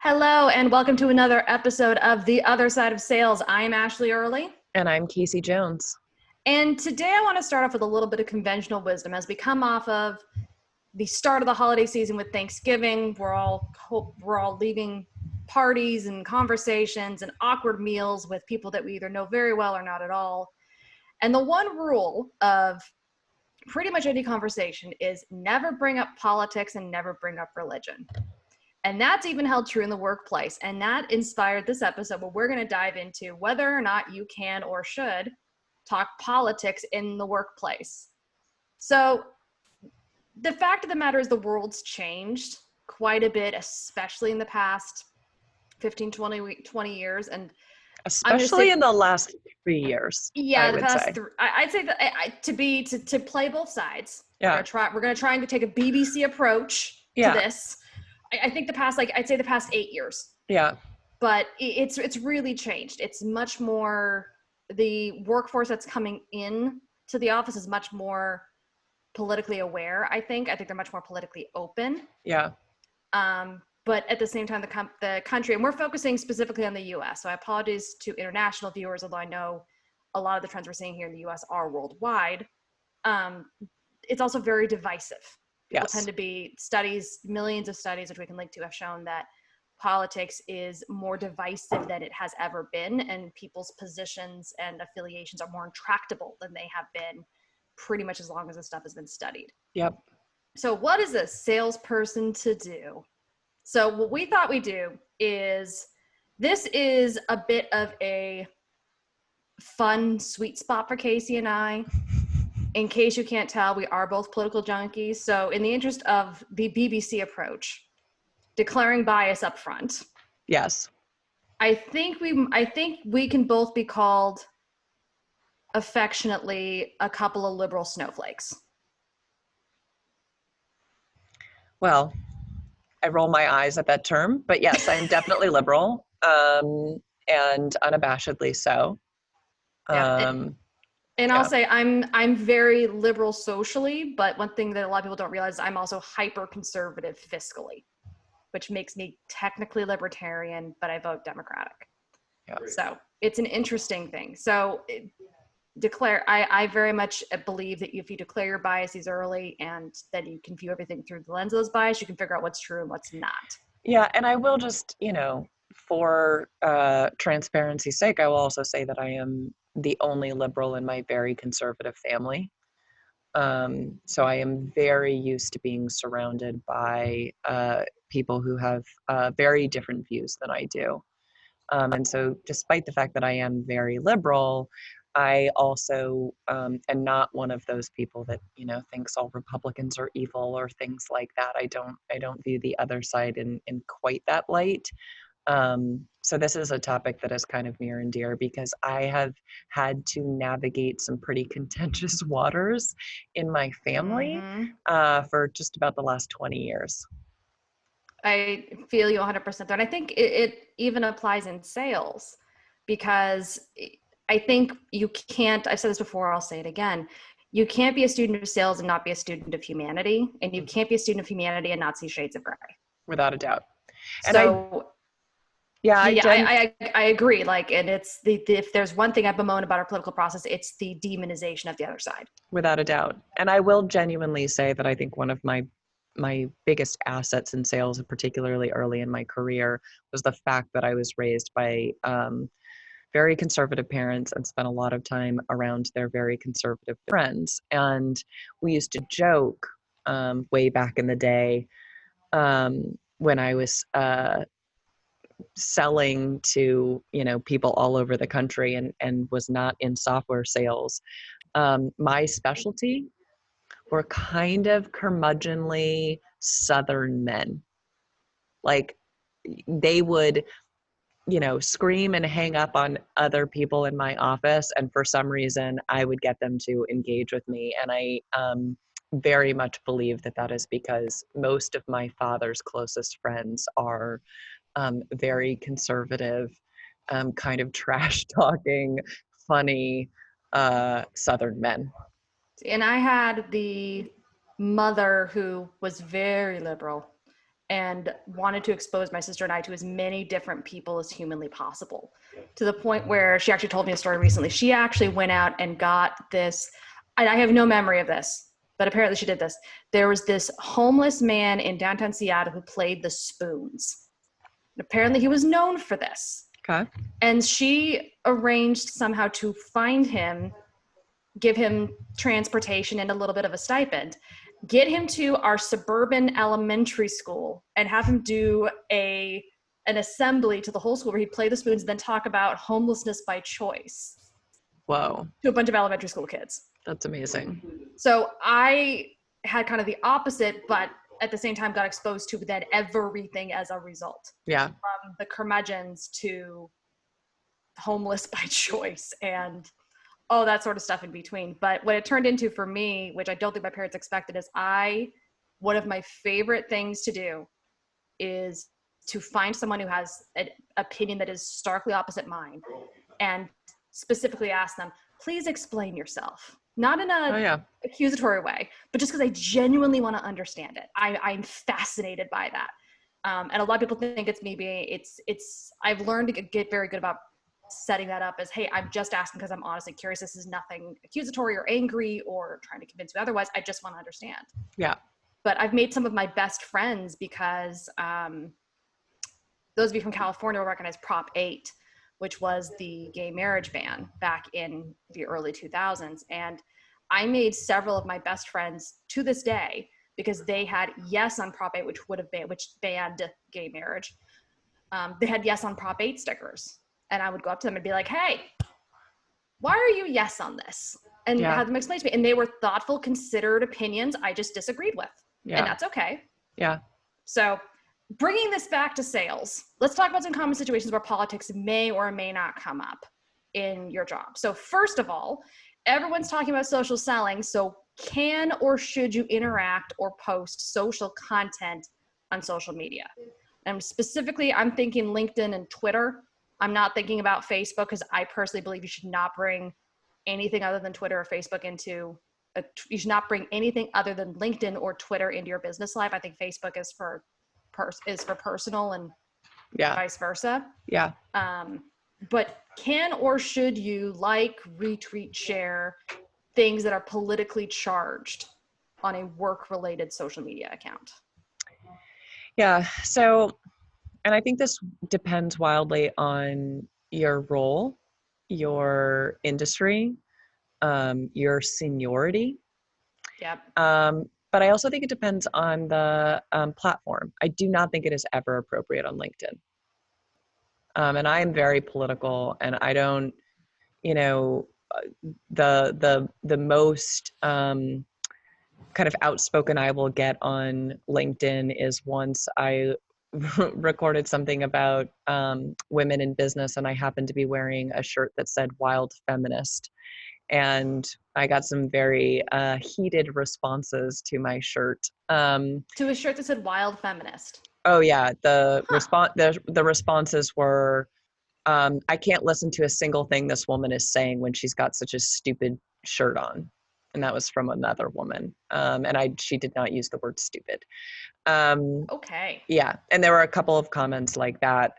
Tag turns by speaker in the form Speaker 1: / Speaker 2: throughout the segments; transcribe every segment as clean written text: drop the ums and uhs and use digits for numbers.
Speaker 1: Hello, and welcome to another episode of The Other Side of Sales. I'm Ashleigh Early.
Speaker 2: And I'm Kasey Jones.
Speaker 1: And today I want to start off with a little bit of conventional wisdom as we come off of the start of the holiday season with Thanksgiving. We're all leaving parties and conversations and awkward meals with people that we either know very well or not at all. And the one rule of pretty much any conversation is never bring up politics and never bring up religion. And that's even held true in the workplace. And that inspired this episode where we're going to dive into whether or not you can or should talk politics in the workplace. So the fact of the matter is the world's changed quite a bit, especially in the past 15, 20 years. And
Speaker 2: especially in the last 3 years.
Speaker 1: Yeah, the past three. I'd say that to play both sides.
Speaker 2: Yeah.
Speaker 1: We're going to try and take a BBC approach to this. I think the past 8 years.
Speaker 2: Yeah.
Speaker 1: But it's really changed. It's much more, the workforce that's coming in to the office is much more politically aware, I think. I think they're much more politically open.
Speaker 2: Yeah.
Speaker 1: But at the same time, the country, and we're focusing specifically on the U.S., so I apologize to international viewers, although I know a lot of the trends we're seeing here in the U.S. are worldwide. It's also very divisive. People tend to be millions of studies, which we can link to, have shown that politics is more divisive than it has ever been, and people's positions and affiliations are more intractable than they have been pretty much as long as this stuff has been studied.
Speaker 2: Yep.
Speaker 1: So what is a salesperson to do? So what we thought we'd do is, this is a bit of a fun sweet spot for Kasey and I. In case you can't tell, we are both political junkies. So in the interest of the BBC approach, declaring bias up front.
Speaker 2: Yes.
Speaker 1: I think we can both be called affectionately a couple of liberal snowflakes.
Speaker 2: Well, I roll my eyes at that term, but yes, I am definitely liberal, and unabashedly so.
Speaker 1: And I'll say I'm very liberal socially, but one thing that a lot of people don't realize is I'm also hyper conservative fiscally, which makes me technically libertarian, but I vote Democratic.
Speaker 2: Yeah.
Speaker 1: So it's an interesting thing. So I very much believe that if you declare your biases early and then you can view everything through the lens of those biases, you can figure out what's true and what's not.
Speaker 2: Yeah. And I will just, for transparency's sake, I will also say that I am the only liberal in my very conservative family. So I am very used to being surrounded by people who have very different views than I do. And so despite the fact that I am very liberal, I also am not one of those people that, thinks all Republicans are evil or things like that. I don't view the other side in quite that light. So this is a topic that is kind of near and dear because I have had to navigate some pretty contentious waters in my family for just about the last 20 years.
Speaker 1: I feel you 100% there. And I think it even applies in sales, because I think you can't, I've said this before, I'll say it again. You can't be a student of sales and not be a student of humanity. And you can't be a student of humanity and not see shades of gray.
Speaker 2: Without a doubt. And
Speaker 1: so I agree. And it's if there's one thing I bemoan about our political process, it's the demonization of the other side.
Speaker 2: Without a doubt. And I will genuinely say that I think one of my biggest assets in sales, and particularly early in my career, was the fact that I was raised by very conservative parents and spent a lot of time around their very conservative friends. And we used to joke way back in the day when I was selling to people all over the country and was not in software sales. My specialty were kind of curmudgeonly Southern men. Like they would scream and hang up on other people in my office, and for some reason I would get them to engage with me. And I very much believe that is because most of my father's closest friends are very conservative, kind of trash talking, funny Southern men.
Speaker 1: And I had the mother who was very liberal and wanted to expose my sister and I to as many different people as humanly possible, to the point where she actually told me a story recently. She actually went out and got this, and I have no memory of this, but apparently she did this. There was this homeless man in downtown Seattle who played the spoons. And apparently he was known for this.
Speaker 2: Okay.
Speaker 1: And she arranged somehow to find him, give him transportation and a little bit of a stipend, get him to our suburban elementary school, and have him do an assembly to the whole school where he'd play the spoons and then talk about homelessness by choice
Speaker 2: Whoa.
Speaker 1: to a bunch of elementary school kids.
Speaker 2: That's amazing.
Speaker 1: So I had kind of the opposite, but at the same time got exposed to then everything as a result.
Speaker 2: Yeah.
Speaker 1: From the curmudgeons to homeless by choice and all that sort of stuff in between. But what it turned into for me, which I don't think my parents expected, is one of my favorite things to do is to find someone who has an opinion that is starkly opposite mine and specifically ask them, please explain yourself. Not in a accusatory way, but just because I genuinely want to understand it. I'm fascinated by that. And a lot of people think it's me being, I've learned to get very good about setting that up as, hey, I'm just asking because I'm honestly curious. This is nothing accusatory or angry or trying to convince you otherwise. I just want to understand.
Speaker 2: Yeah.
Speaker 1: But I've made some of my best friends because those of you from California will recognize Prop 8, which was the gay marriage ban back in the early 2000s. And I made several of my best friends to this day because they had yes on Prop 8, which banned gay marriage. They had yes on Prop 8 stickers. And I would go up to them and be like, hey, why are you yes on this? And have them explain to me. And they were thoughtful, considered opinions I just disagreed with. Yeah. And that's okay.
Speaker 2: Yeah.
Speaker 1: So bringing this back to sales, let's talk about some common situations where politics may or may not come up in your job. So first of all, everyone's talking about social selling. So can or should you interact or post social content on social media? And specifically, I'm thinking LinkedIn and Twitter. I'm not thinking about Facebook because I personally believe you should not bring anything other than Twitter or Facebook you should not bring anything other than LinkedIn or Twitter into your business life. I think Facebook is for personal and vice versa.
Speaker 2: Yeah.
Speaker 1: But can or should you retweet, share things that are politically charged on a work-related social media account?
Speaker 2: Yeah. So, and I think this depends wildly on your role, your industry, your seniority.
Speaker 1: Yep.
Speaker 2: But I also think it depends on the platform. I do not think it is ever appropriate on LinkedIn. And I am very political, and I don't, the most kind of outspoken I will get on LinkedIn is once I recorded something about women in business, and I happened to be wearing a shirt that said "Wild Feminist," and I got some very heated responses to my shirt.
Speaker 1: To a shirt that said "Wild Feminist."
Speaker 2: Oh yeah, the responses were, I can't listen to a single thing this woman is saying when she's got such a stupid shirt on. And that was from another woman. And she did not use the word stupid.
Speaker 1: Okay.
Speaker 2: Yeah. And there were a couple of comments like that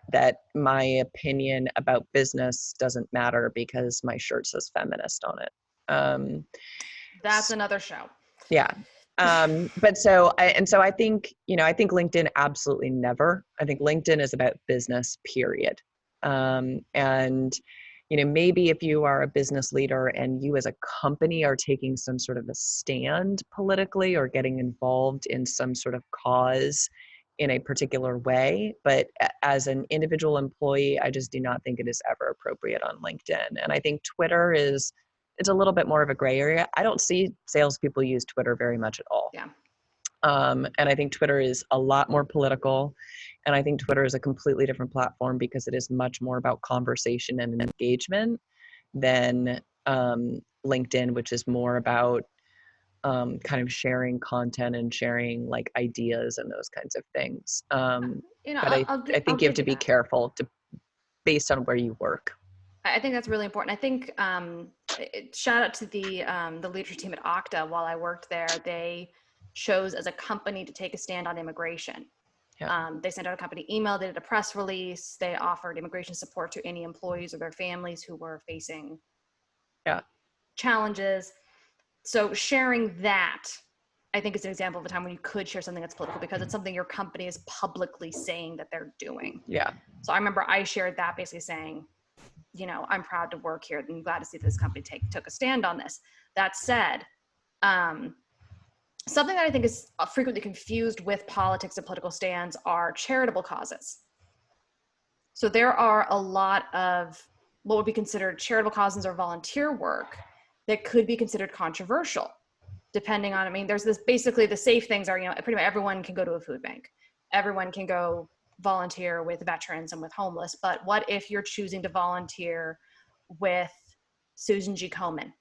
Speaker 2: my opinion about business doesn't matter because my shirt says feminist on it.
Speaker 1: That's another show.
Speaker 2: Yeah. But I think LinkedIn absolutely never. I think LinkedIn is about business, period. And maybe if you are a business leader and you as a company are taking some sort of a stand politically or getting involved in some sort of cause in a particular way, but as an individual employee, I just do not think it is ever appropriate on LinkedIn. And I think Twitter it's a little bit more of a gray area. I don't see salespeople use Twitter very much at all.
Speaker 1: Yeah.
Speaker 2: And I think Twitter is a lot more political. And I think Twitter is a completely different platform because it is much more about conversation and engagement than LinkedIn, which is more about kind of sharing content and sharing like ideas and those kinds of things. But I think you have to be careful based on where you work.
Speaker 1: I think that's really important. I think shout out to the leadership team at Okta. While I worked there, they chose as a company to take a stand on immigration. They sent out a company email, they did a press release, they offered immigration support to any employees or their families who were facing challenges. So sharing that, I think, is an example of a time when you could share something that's political because it's something your company is publicly saying that they're doing.
Speaker 2: Yeah.
Speaker 1: So I remember I shared that basically saying, you know, I'm proud to work here and glad to see this company took a stand on this. That said, something that I think is frequently confused with politics and political stands are charitable causes. So there are a lot of what would be considered charitable causes or volunteer work that could be considered controversial, depending on, I mean, there's this, basically the safe things are, you know, pretty much everyone can go to a food bank. Everyone can go volunteer with veterans and with homeless. But what if you're choosing to volunteer with Susan G. Komen,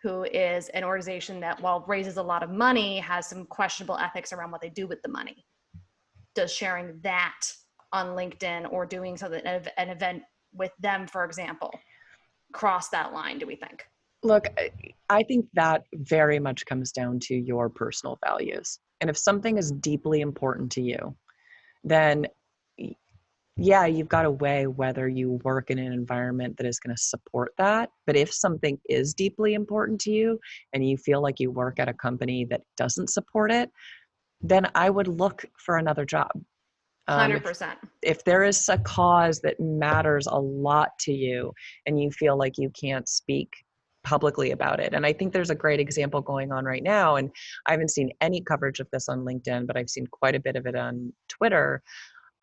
Speaker 1: who is an organization that, while raises a lot of money, has some questionable ethics around what they do with the money? Does sharing that on LinkedIn or doing something, an event with them, for example, cross that line, do we think?
Speaker 2: Look, I think that very much comes down to your personal values. And if something is deeply important to you, then yeah, you've got to weigh whether you work in an environment that is going to support that. But if something is deeply important to you and you feel like you work at a company that doesn't support it, then I would look for another job.
Speaker 1: 100%.
Speaker 2: If there is a cause that matters a lot to you and you feel like you can't speak publicly about it. And I think there's a great example going on right now. And I haven't seen any coverage of this on LinkedIn, but I've seen quite a bit of it on Twitter.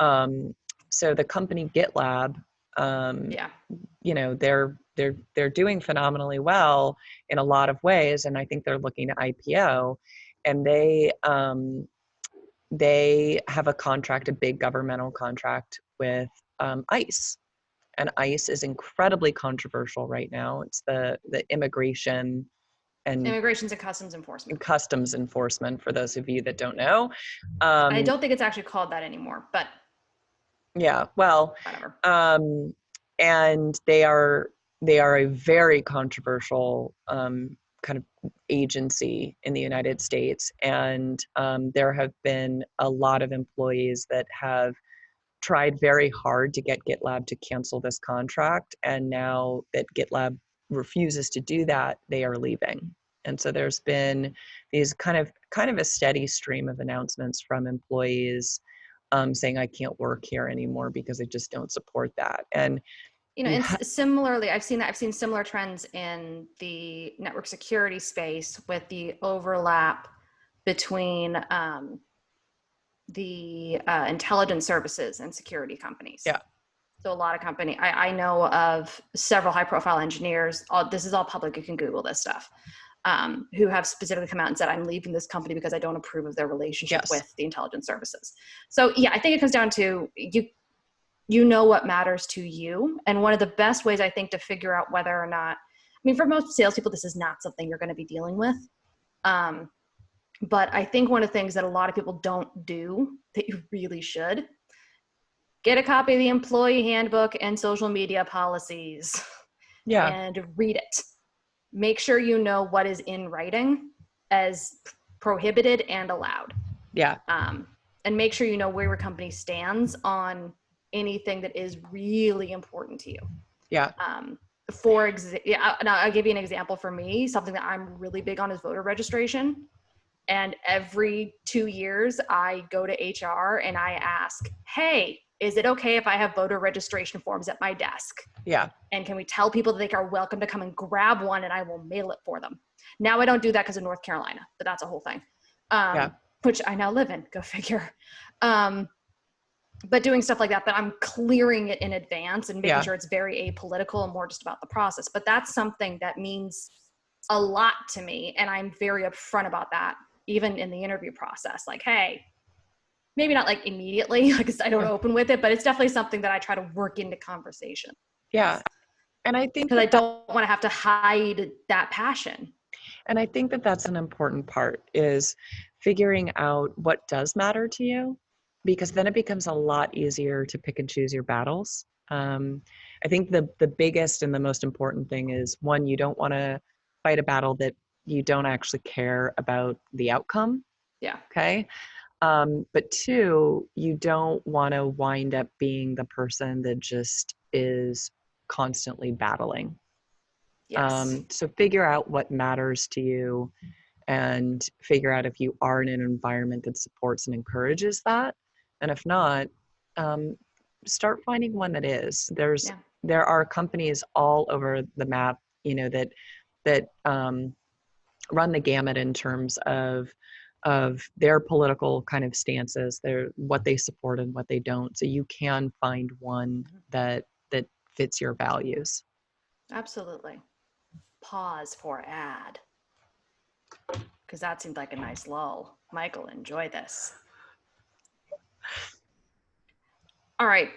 Speaker 2: So the company GitLab, you know, they're doing phenomenally well in a lot of ways. And I think they're looking to IPO, and they have a contract, a big governmental contract with ICE. And ICE is incredibly controversial right now. It's the immigration and
Speaker 1: Immigrations and Customs Enforcement.
Speaker 2: Customs enforcement, for those of you that don't know.
Speaker 1: I don't think it's actually called that anymore, but
Speaker 2: yeah, well,
Speaker 1: whatever.
Speaker 2: And they are a very controversial kind of agency in the United States. And there have been a lot of employees that have tried very hard to get GitLab to cancel this contract. And now that GitLab refuses to do that, they are leaving. And so there's been these kind of a steady stream of announcements from employees saying, I can't work here anymore because I just don't support that. And
Speaker 1: you know, and similarly, I've seen similar trends in the network security space with the overlap between the intelligence services and security companies.
Speaker 2: Yeah.
Speaker 1: So a lot of company, I know of several high profile engineers, this is all public, you can Google this stuff, who have specifically come out and said, I'm leaving this company because I don't approve of their relationship with the intelligence services. So yeah, I think it comes down to you know what matters to you. And one of the best ways I think to figure out whether or not, I mean, for most salespeople, this is not something you're going to be dealing with. But I think one of the things that a lot of people don't do that you really should, get a copy of the employee handbook and social media policies and read it. Make sure you know what is in writing as prohibited and allowed.
Speaker 2: Yeah.
Speaker 1: And make sure you know where your company stands on anything that is really important to you.
Speaker 2: Yeah.
Speaker 1: And I'll give you an example for me. Something that I'm really big on is voter registration. And every 2 years I go to HR and I ask, hey, is it okay if I have voter registration forms at my desk?
Speaker 2: Yeah.
Speaker 1: And can we tell people that they are welcome to come and grab one and I will mail it for them? Now I don't do that because of North Carolina, but that's a whole thing. Which I now live in, go figure. But doing stuff like that, but I'm clearing it in advance and making sure it's very apolitical and more just about the process. But that's something that means a lot to me. And I'm very upfront about that, even in the interview process. Like, hey, maybe not like immediately, like I don't open with it, but it's definitely something that I try to work into conversation.
Speaker 2: Yeah. And I think
Speaker 1: because I don't want to have to hide that passion.
Speaker 2: And I think that that's an important part, is figuring out what does matter to you, because then it becomes a lot easier to pick and choose your battles. I think the biggest and the most important thing is, one, you don't want to fight a battle that you don't actually care about the outcome.
Speaker 1: Yeah.
Speaker 2: Okay. But two, you don't want to wind up being the person that just is constantly battling.
Speaker 1: Yes.
Speaker 2: So figure out what matters to you and figure out if you are in an environment that supports and encourages that. And if not, um, start finding one that is.
Speaker 1: Yeah.
Speaker 2: There are companies all over the map, that run the gamut in terms of their political kind of stances, what they support and what they don't. So you can find one that fits your values.
Speaker 1: Absolutely. Pause for ad. Because that seemed like a nice lull. Michael, enjoy this. All right.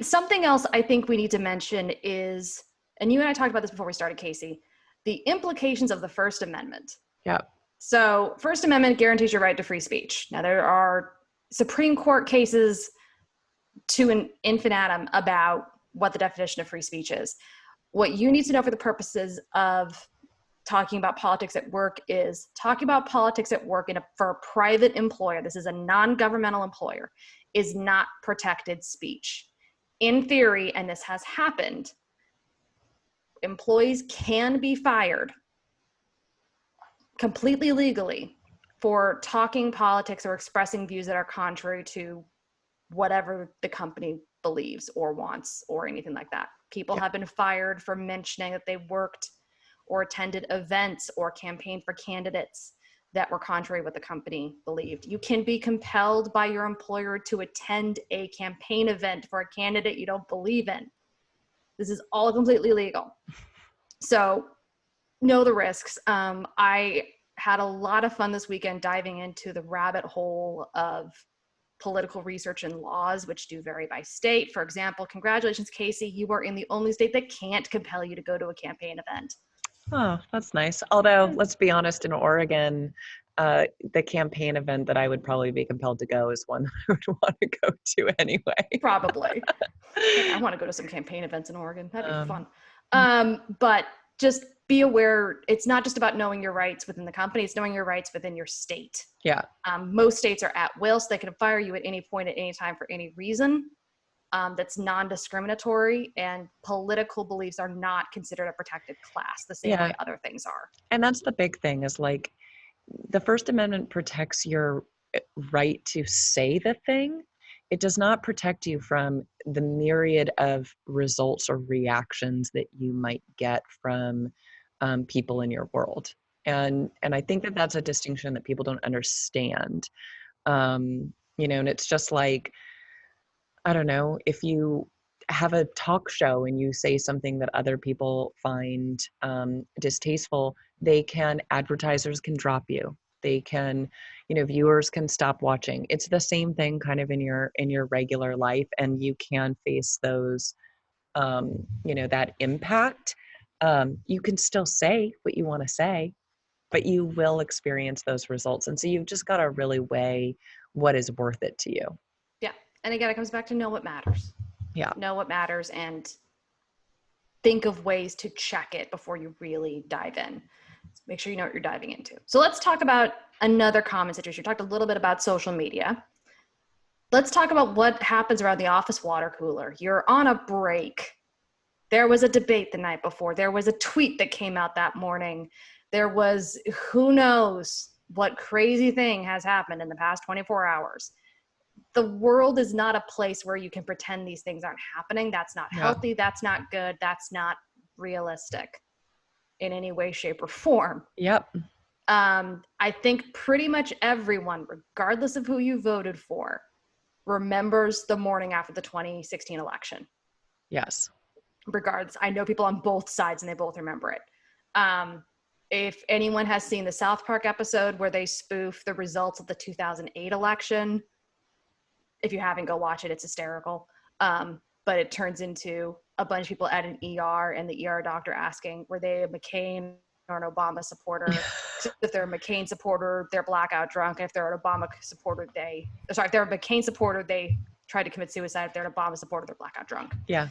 Speaker 1: Something else I think we need to mention is, and you and I talked about this before we started, Kasey, the implications of the First Amendment.
Speaker 2: Yeah.
Speaker 1: So, First Amendment guarantees your right to free speech. Now, there are Supreme Court cases to an infinitum about what the definition of free speech is. What you need to know for the purposes of talking about politics at work is talking about politics at work for a private employer. This is a non-governmental employer, is not protected speech. In theory, and this has happened, employees can be fired completely legally for talking politics or expressing views that are contrary to whatever the company believes or wants or anything like that. People have been fired for mentioning that they worked or attended events or campaigned for candidates that were contrary to what the company believed. You can be compelled by your employer to attend a campaign event for a candidate you don't believe in. This is all completely legal. So know the risks. I had a lot of fun this weekend diving into the rabbit hole of political research and laws, which do vary by state. For example, congratulations, Kasey, you are in the only state that can't compel you to go to a campaign event.
Speaker 2: Oh, that's nice. Although, let's be honest, in Oregon, the campaign event that I would probably be compelled to go is one that I would want to go to anyway.
Speaker 1: Probably. I want to go to some campaign events in Oregon. That'd be fun.
Speaker 2: Mm.
Speaker 1: But just be aware, it's not just about knowing your rights within the company, it's knowing your rights within your state.
Speaker 2: Yeah.
Speaker 1: Most states are at will, so they can fire you at any point, at any time, for any reason. That's non-discriminatory, and political beliefs are not considered a protected class the same way other things are.
Speaker 2: And that's the big thing, is like the First Amendment protects your right to say the thing. It does not protect you from the myriad of results or reactions that you might get from people in your world. And I think that that's a distinction that people don't understand. And it's just like, I don't know, if you have a talk show and you say something that other people find distasteful, advertisers can drop you. They can, viewers can stop watching. It's the same thing kind of in your regular life, and you can face those, that impact. You can still say what you want to say, but you will experience those results. And so you've just got to really weigh what is worth it to you.
Speaker 1: Yeah. And again, it comes back to know what matters.
Speaker 2: Yeah.
Speaker 1: Know what matters and think of ways to check it before you really dive in. Make sure you know what you're diving into. So let's talk about another common situation. We talked a little bit about social media. Let's talk about what happens around the office water cooler. You're on a break. There was a debate the night before. There was a tweet that came out that morning. There was, who knows what crazy thing has happened in the past 24 hours. The world is not a place where you can pretend these things aren't happening. That's not healthy. That's not good. That's not realistic in any way, shape, or form.
Speaker 2: Yep.
Speaker 1: I think pretty much everyone, regardless of who you voted for, remembers the morning after the 2016 election.
Speaker 2: Yes.
Speaker 1: Regardless, I know people on both sides and they both remember it. If anyone has seen the South Park episode where they spoof the results of the 2008 election, if you haven't, go watch it. It's hysterical. But it turns into a bunch of people at an ER and the ER doctor asking, were they a McCain or an Obama supporter? If they're a McCain supporter, they're blackout drunk. If they're an Obama supporter, if they're a McCain supporter, they tried to commit suicide. If they're an Obama supporter, they're blackout drunk.
Speaker 2: Yeah.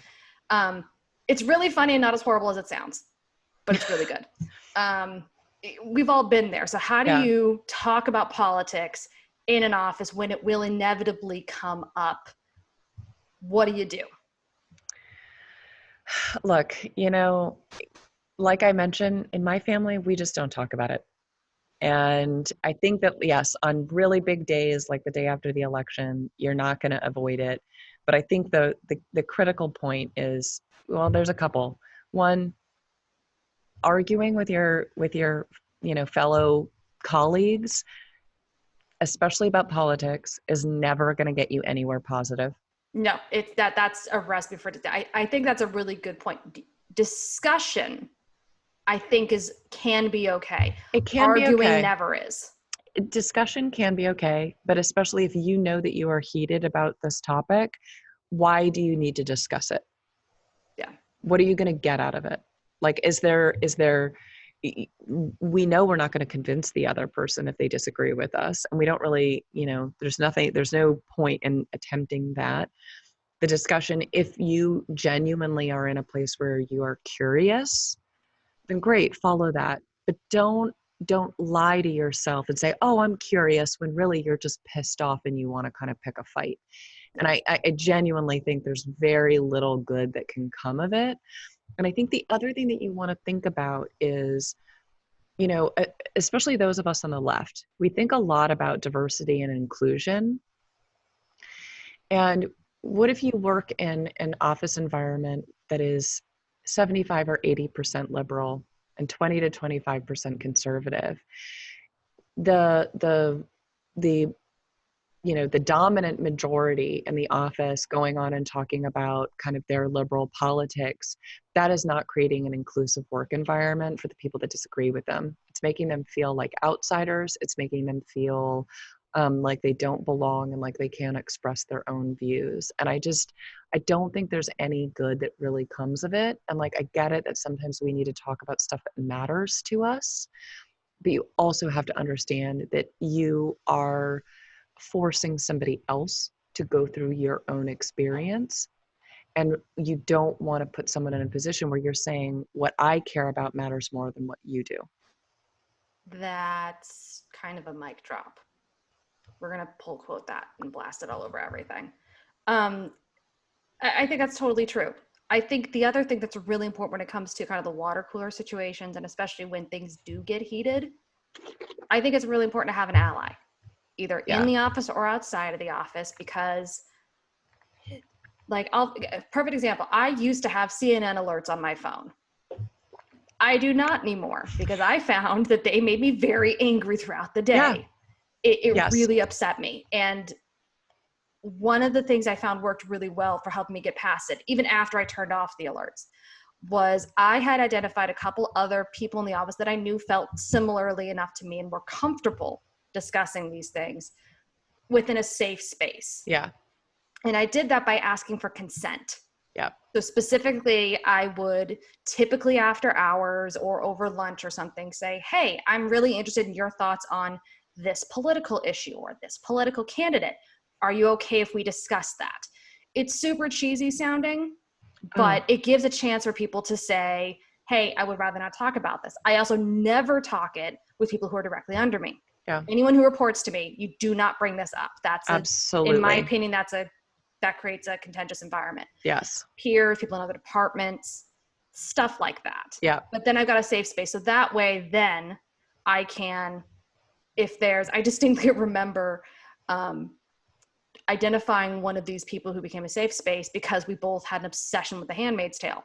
Speaker 1: It's really funny and not as horrible as it sounds, but it's really good. We've all been there. So how do you talk about politics in an office when it will inevitably come up? What do you do?
Speaker 2: Look, like I mentioned, in my family, we just don't talk about it. And I think that, yes, on really big days, like the day after the election, you're not going to avoid it. But I think the critical point is, well, there's a couple. One, arguing with your fellow colleagues, especially about politics, is never going to get you anywhere positive.
Speaker 1: No, that's a recipe for today. I think that's a really good point. Discussion, I think, can be okay.
Speaker 2: It can be
Speaker 1: Arguing
Speaker 2: okay.
Speaker 1: never is.
Speaker 2: Discussion can be okay, but especially if you know that you are heated about this topic, why do you need to discuss it?
Speaker 1: Yeah.
Speaker 2: What are you going to get out of it? Like, we know we're not going to convince the other person if they disagree with us. And we don't really, there's no point in attempting that. The discussion, if you genuinely are in a place where you are curious, then great, follow that. But don't lie to yourself and say, oh, I'm curious, when really you're just pissed off and you want to kind of pick a fight. And I genuinely think there's very little good that can come of it. And I think the other thing that you want to think about is, especially those of us on the left, we think a lot about diversity and inclusion. And what if you work in an office environment that is 75 or 80% liberal and 20 to 25% conservative? The dominant majority in the office going on and talking about kind of their liberal politics, that is not creating an inclusive work environment for the people that disagree with them. It's making them feel like outsiders. It's making them feel like they don't belong and like they can't express their own views. And I don't think there's any good that really comes of it. And like, I get it that sometimes we need to talk about stuff that matters to us, but you also have to understand that you are forcing somebody else to go through your own experience. And you don't want to put someone in a position where you're saying, what I care about matters more than what you do.
Speaker 1: That's kind of a mic drop. We're going to pull quote that and blast it all over everything. I think that's totally true. I think the other thing that's really important when it comes to kind of the water cooler situations, and especially when things do get heated, I think it's really important to have an ally, either in the office or outside of the office, because perfect example, I used to have CNN alerts on my phone. I do not anymore because I found that they made me very angry throughout the day. Yeah. It really upset me. And one of the things I found worked really well for helping me get past it, even after I turned off the alerts, was I had identified a couple other people in the office that I knew felt similarly enough to me and were comfortable discussing these things within a safe space.
Speaker 2: Yeah.
Speaker 1: And I did that by asking for consent.
Speaker 2: Yeah.
Speaker 1: So specifically, I would typically after hours or over lunch or something say, hey, I'm really interested in your thoughts on this political issue or this political candidate. Are you okay if we discuss that? It's super cheesy sounding, but it gives a chance for people to say, hey, I would rather not talk about this. I also never talk it with people who are directly under me.
Speaker 2: Yeah.
Speaker 1: Anyone who reports to me, you do not bring this up. That's
Speaker 2: absolutely,
Speaker 1: in my opinion, that creates a contentious environment.
Speaker 2: Yes.
Speaker 1: Peers, people in other departments, stuff like that.
Speaker 2: Yeah.
Speaker 1: But then I've got a safe space. So that way, then I can, I distinctly remember identifying one of these people who became a safe space because we both had an obsession with The Handmaid's Tale.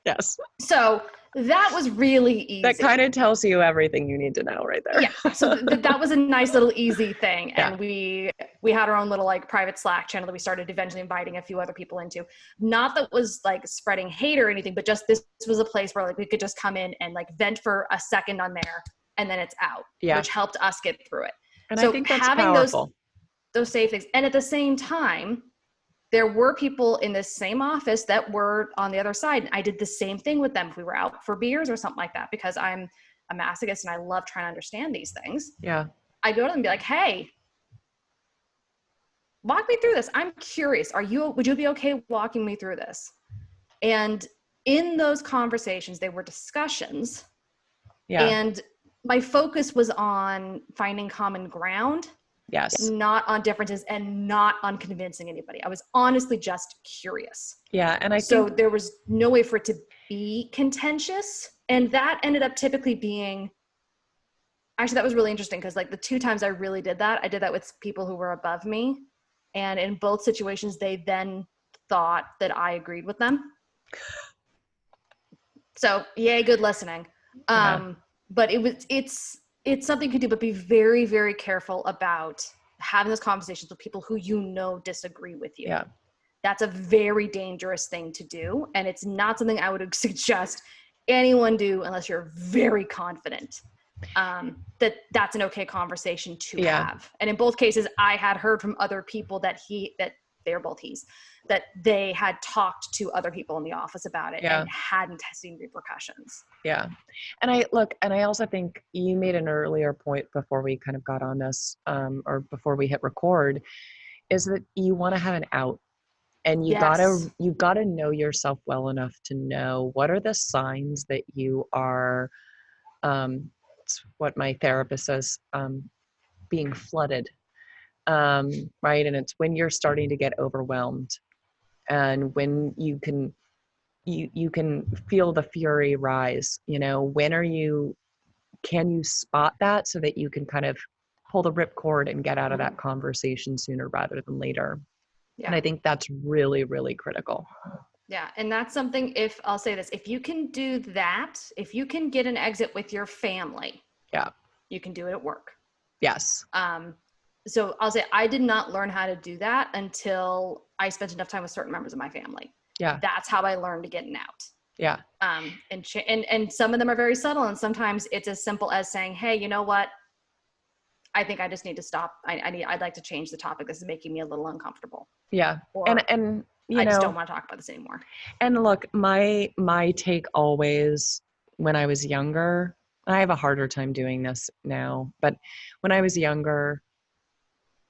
Speaker 2: Yes.
Speaker 1: So that was really easy.
Speaker 2: That kind of tells you everything you need to know right there.
Speaker 1: Yeah. So that was a nice little easy thing. And we had our own little private Slack channel that we started eventually inviting a few other people into. Not that was spreading hate or anything, but just this was a place where we could just come in and vent for a second on there and then it's out, which helped us get through it.
Speaker 2: And
Speaker 1: so
Speaker 2: I think that's
Speaker 1: having
Speaker 2: powerful.
Speaker 1: Those safe things. And at the same time, there were people in this same office that were on the other side. And I did the same thing with them if we were out for beers or something like that, because I'm a masochist and I love trying to understand these things.
Speaker 2: Yeah.
Speaker 1: I go to them and be like, hey, walk me through this. I'm curious. Would you be okay walking me through this? And in those conversations, they were discussions.
Speaker 2: Yeah.
Speaker 1: And my focus was on finding common ground,
Speaker 2: Yes.
Speaker 1: not on differences and not on convincing anybody. I was honestly just curious.
Speaker 2: Yeah. And I
Speaker 1: so
Speaker 2: think
Speaker 1: there was no way for it to be contentious. And that ended up typically being, actually, that was really interesting because like the 2 times I really did that, I did that with people who were above me. And in both situations, they then thought that I agreed with them. So yay, good listening.
Speaker 2: Yeah.
Speaker 1: But it's something you can do, but be very, very careful about having those conversations with people who you know disagree with you.
Speaker 2: Yeah.
Speaker 1: That's a very dangerous thing to do. And it's not something I would suggest anyone do unless you're very confident that that's an okay conversation to have. And in both cases, I had heard from other people that they're both that they had talked to other people in the office about it and hadn't seen repercussions.
Speaker 2: Yeah. And I also think you made an earlier point before we kind of got on this, or before we hit record, is that you want to have an out. And you gotta know yourself well enough to know what are the signs that you are, it's what my therapist says, being flooded, right? And it's when you're starting to get overwhelmed, and when you can feel the fury rise. When can you spot that so that you can kind of pull the ripcord and get out of that conversation sooner rather than later? Yeah. And I think that's really, really critical.
Speaker 1: Yeah. And that's something, I'll say this, if you can do that, if you can get an exit with your family, you can do it at work.
Speaker 2: Yes.
Speaker 1: So I'll say I did not learn how to do that until I spent enough time with certain members of my family.
Speaker 2: Yeah.
Speaker 1: That's how I learned to get an out.
Speaker 2: Yeah.
Speaker 1: And some of them are very subtle, and sometimes it's as simple as saying, hey, you know what? I think I just need to stop. I'd like to change the topic. This is making me a little uncomfortable.
Speaker 2: Yeah.
Speaker 1: Or
Speaker 2: and
Speaker 1: I just don't want to talk about this anymore.
Speaker 2: And look, my take always, when I was younger, I have a harder time doing this now, but when I was younger,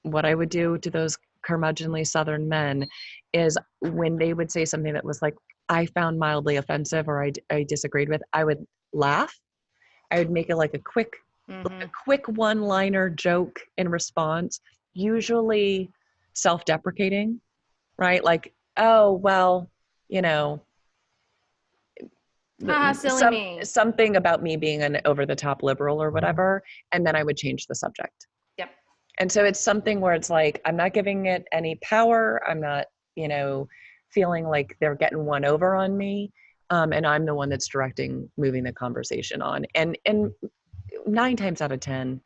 Speaker 2: what I would do to those curmudgeonly Southern men is when they would say something that was like, I found mildly offensive or I disagreed with, I would laugh. I would make it like a quick one-liner joke in response, usually self-deprecating, right? Like, oh, well,
Speaker 1: silly me.
Speaker 2: Something about me being an over-the-top liberal or whatever, and then I would change the subject.
Speaker 1: Yep.
Speaker 2: And so it's something where it's like, I'm not giving it any power. I'm not, feeling like they're getting one over on me. And I'm the one that's moving the conversation on. And 9 times out of 10,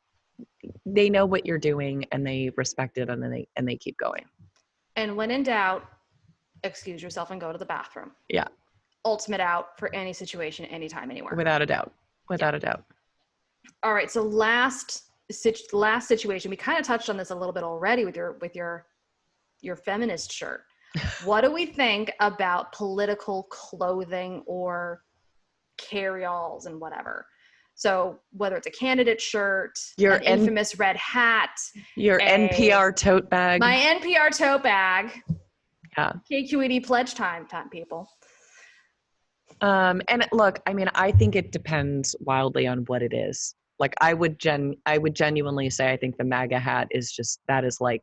Speaker 2: they know what you're doing and they respect it, and they keep going.
Speaker 1: And when in doubt, excuse yourself and go to the bathroom.
Speaker 2: Yeah.
Speaker 1: Ultimate out for any situation, anytime, anywhere.
Speaker 2: Without a doubt. Without a doubt.
Speaker 1: All right. So last situation, we kind of touched on this a little bit already with your feminist shirt. What do we think about political clothing or carry-alls and whatever? So whether it's a candidate shirt, an infamous red hat,
Speaker 2: your NPR tote bag,
Speaker 1: my NPR tote bag, KQED pledge time, people.
Speaker 2: And look, I mean, I think it depends wildly on what it is. Like I would genuinely say, I think the MAGA hat is that is like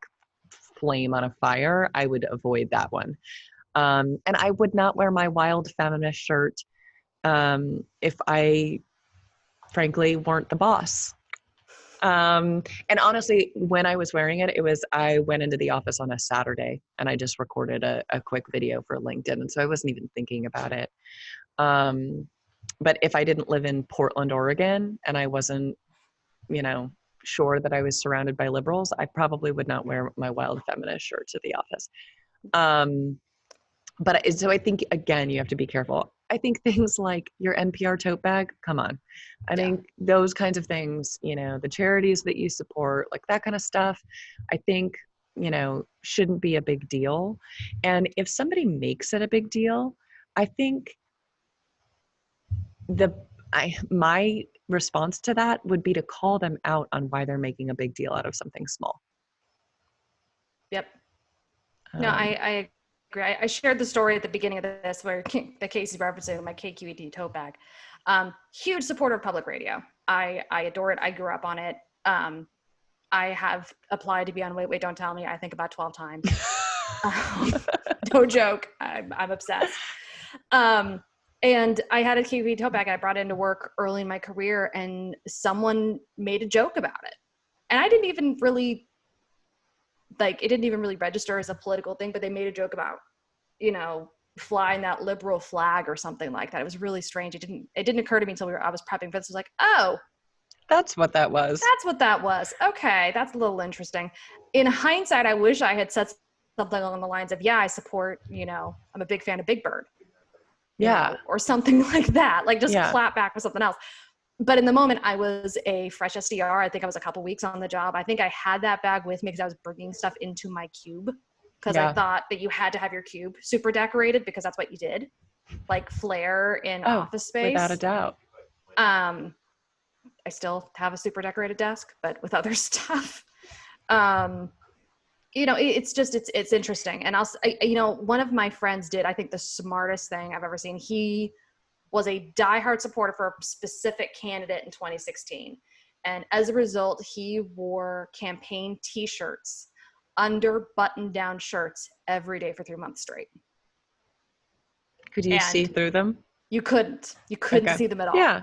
Speaker 2: flame on a fire. I would avoid that one. And I would not wear my wild feminist shirt if I frankly weren't the boss. And honestly, when I was wearing it, I went into the office on a Saturday and I just recorded a quick video for LinkedIn. And so I wasn't even thinking about it. But if I didn't live in Portland, Oregon, and I wasn't, sure that I was surrounded by liberals, I probably would not wear my wild feminist shirt to the office. So I think, again, you have to be careful. I think things like your NPR tote bag, come on. I think those kinds of things, the charities that you support, like that kind of stuff, I think, shouldn't be a big deal. And if somebody makes it a big deal, I think my response to that would be to call them out on why they're making a big deal out of something small.
Speaker 1: Yep. No, I agree. I shared the story at the beginning of this where the Kasey's referencing my KQED tote bag. Huge supporter of public radio. I adore it. I grew up on it. I have applied to be on Wait, Don't Tell Me, I think about 12 times. No joke. I'm obsessed. And I had a Kiwi tote bag I brought into work early in my career, and someone made a joke about it. And I didn't even really, it didn't even really register as a political thing, but they made a joke about, flying that liberal flag or something like that. It was really strange. It didn't occur to me until I was prepping for this. I was like, oh,
Speaker 2: That's what that was.
Speaker 1: that's what that was. Okay, that's a little interesting. In hindsight, I wish I had said something along the lines of, yeah, I support, I'm a big fan of Big Bird. Or something like that. Just clap back with something else. But in the moment, I was a fresh SDR. I think I was a couple weeks on the job. I think I had that bag with me because I was bringing stuff into my cube, because I thought that you had to have your cube super decorated because that's what you did, like flair in office space.
Speaker 2: Without a doubt.
Speaker 1: I still have a super decorated desk, but with other stuff. It's interesting. And one of my friends did, I think, the smartest thing I've ever seen. He was a diehard supporter for a specific candidate in 2016. And as a result, he wore campaign t-shirts under button-down shirts every day for 3 months straight.
Speaker 2: Could you see through them?
Speaker 1: You couldn't see them at all.
Speaker 2: Yeah.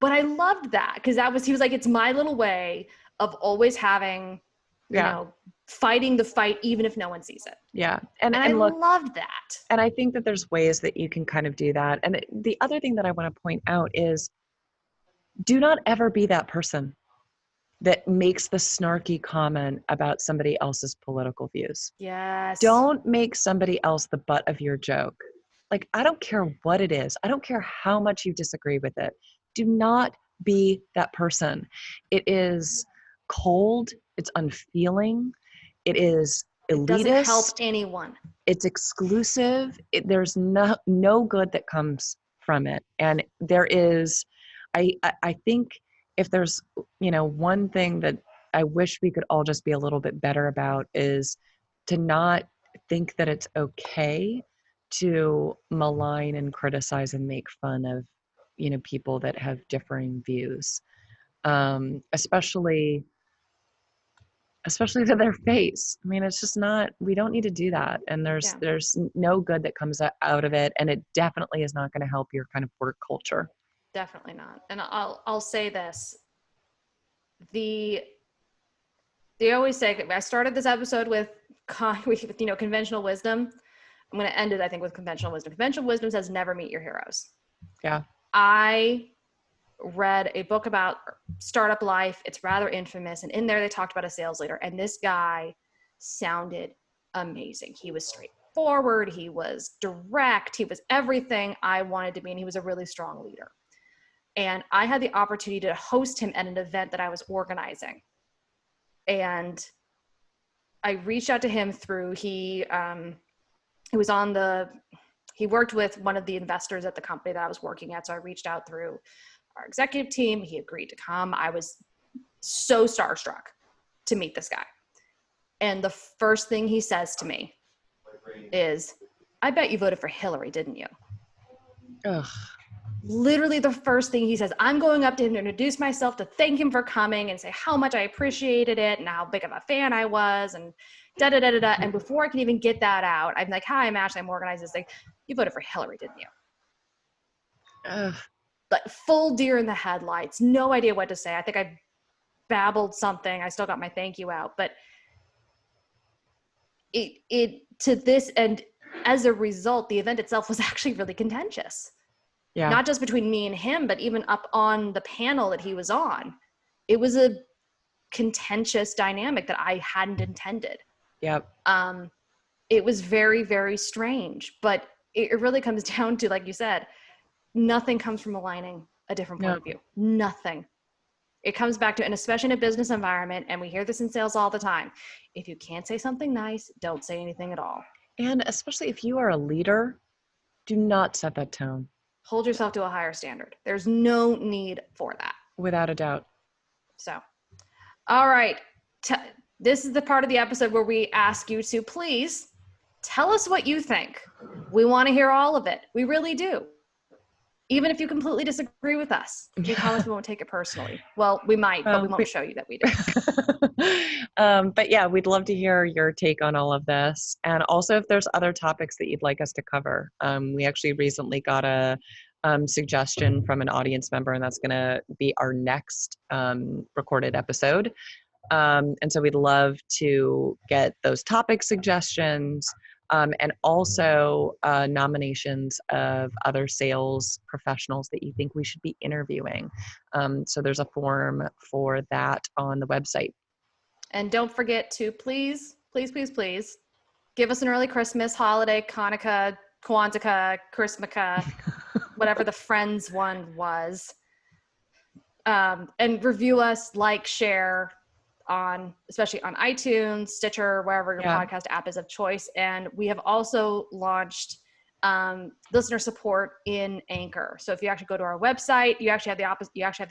Speaker 1: But I loved that because he was like, it's my little way of always having, fighting the fight, even if no one sees it.
Speaker 2: Yeah.
Speaker 1: And I loved that.
Speaker 2: And I think that there's ways that you can kind of do that. And the other thing that I want to point out is, do not ever be that person that makes the snarky comment about somebody else's political views.
Speaker 1: Yes.
Speaker 2: Don't make somebody else the butt of your joke. I don't care what it is. I don't care how much you disagree with it. Do not be that person. It is cold. It's unfeeling. It is elitist. It
Speaker 1: doesn't help anyone.
Speaker 2: It's exclusive. There's no good that comes from it. And there is, I think if there's, one thing that I wish we could all just be a little bit better about is to not think that it's okay to malign and criticize and make fun of, people that have differing views, especially to their face. I mean, it's just not, we don't need to do that. And there's no good that comes out of it. And it definitely is not going to help your kind of work culture.
Speaker 1: Definitely not. And I'll say this. They always say, I started this episode with conventional wisdom. I'm going to end it, I think, with conventional wisdom. Conventional wisdom says never meet your heroes.
Speaker 2: Yeah.
Speaker 1: I read a book about startup life. It's rather infamous. And in there, they talked about a sales leader. And this guy sounded amazing. He was straightforward. He was direct. He was everything I wanted to be. And he was a really strong leader. And I had the opportunity to host him at an event that I was organizing. And I reached out to him through, he worked with one of the investors at the company that I was working at. So I reached out through our executive team. He agreed to come. I was so starstruck to meet this guy. And the first thing he says to me is, I bet you voted for Hillary, didn't you?
Speaker 2: Ugh.
Speaker 1: Literally the first thing he says. I'm going up to him to introduce myself, to thank him for coming and say how much I appreciated it and how big of a fan I was and da-da-da-da-da. And before I can even get that out, I'm like, hi, I'm Ashleigh. I'm organizing this thing. You voted for Hillary, didn't you?
Speaker 2: Ugh.
Speaker 1: But full deer in the headlights. No idea what to say. I think I babbled something. I still got my thank you out. But it to this, and as a result, the event itself was actually really contentious. Yeah. Not just between me and him, but even up on the panel that he was on. It was a contentious dynamic that I hadn't intended.
Speaker 2: Yep.
Speaker 1: It was very, very strange, but it really comes down to, like you said, nothing comes from aligning a different point of view. Nothing. It comes back to, and especially in a business environment, and we hear this in sales all the time, if you can't say something nice, don't say anything at all.
Speaker 2: And especially if you are a leader, do not set that tone.
Speaker 1: Hold yourself to a higher standard. There's no need for that.
Speaker 2: Without a doubt.
Speaker 1: So, all right. This is the part of the episode where we ask you to please tell us what you think. We want to hear all of it. We really do. Even if you completely disagree with us, we promise we won't take it personally. Well, we might, but we won't show you that we do.
Speaker 2: But yeah, we'd love to hear your take on all of this. And also if there's other topics that you'd like us to cover. We actually recently got a suggestion from an audience member, and that's going to be our next recorded episode. And so we'd love to get those topic suggestions, and also nominations of other sales professionals that you think we should be interviewing. So there's a form for that on the website.
Speaker 1: And don't forget to please give us an early Christmas, holiday, Hanukkah, Kwanzaa, Christmaka, whatever the Friends one was. And review us, like, share, especially on iTunes, Stitcher, wherever your podcast app is of choice. And we have also launched listener support in Anchor. So if you actually go to our website, you actually have the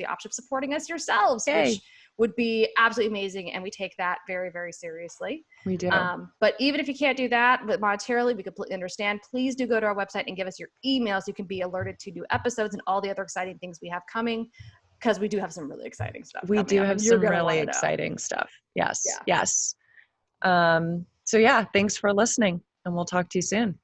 Speaker 1: option of supporting us yourselves, which would be absolutely amazing. And we take that very, very seriously.
Speaker 2: We do.
Speaker 1: But even if you can't do that, but monetarily, we completely understand. Please do go to our website and give us your email so you can be alerted to new episodes and all the other exciting things we have coming. Because we do have some really exciting stuff.
Speaker 2: We do have some really exciting stuff. Yes. Yeah. Yes. So yeah, thanks for listening, and we'll talk to you soon.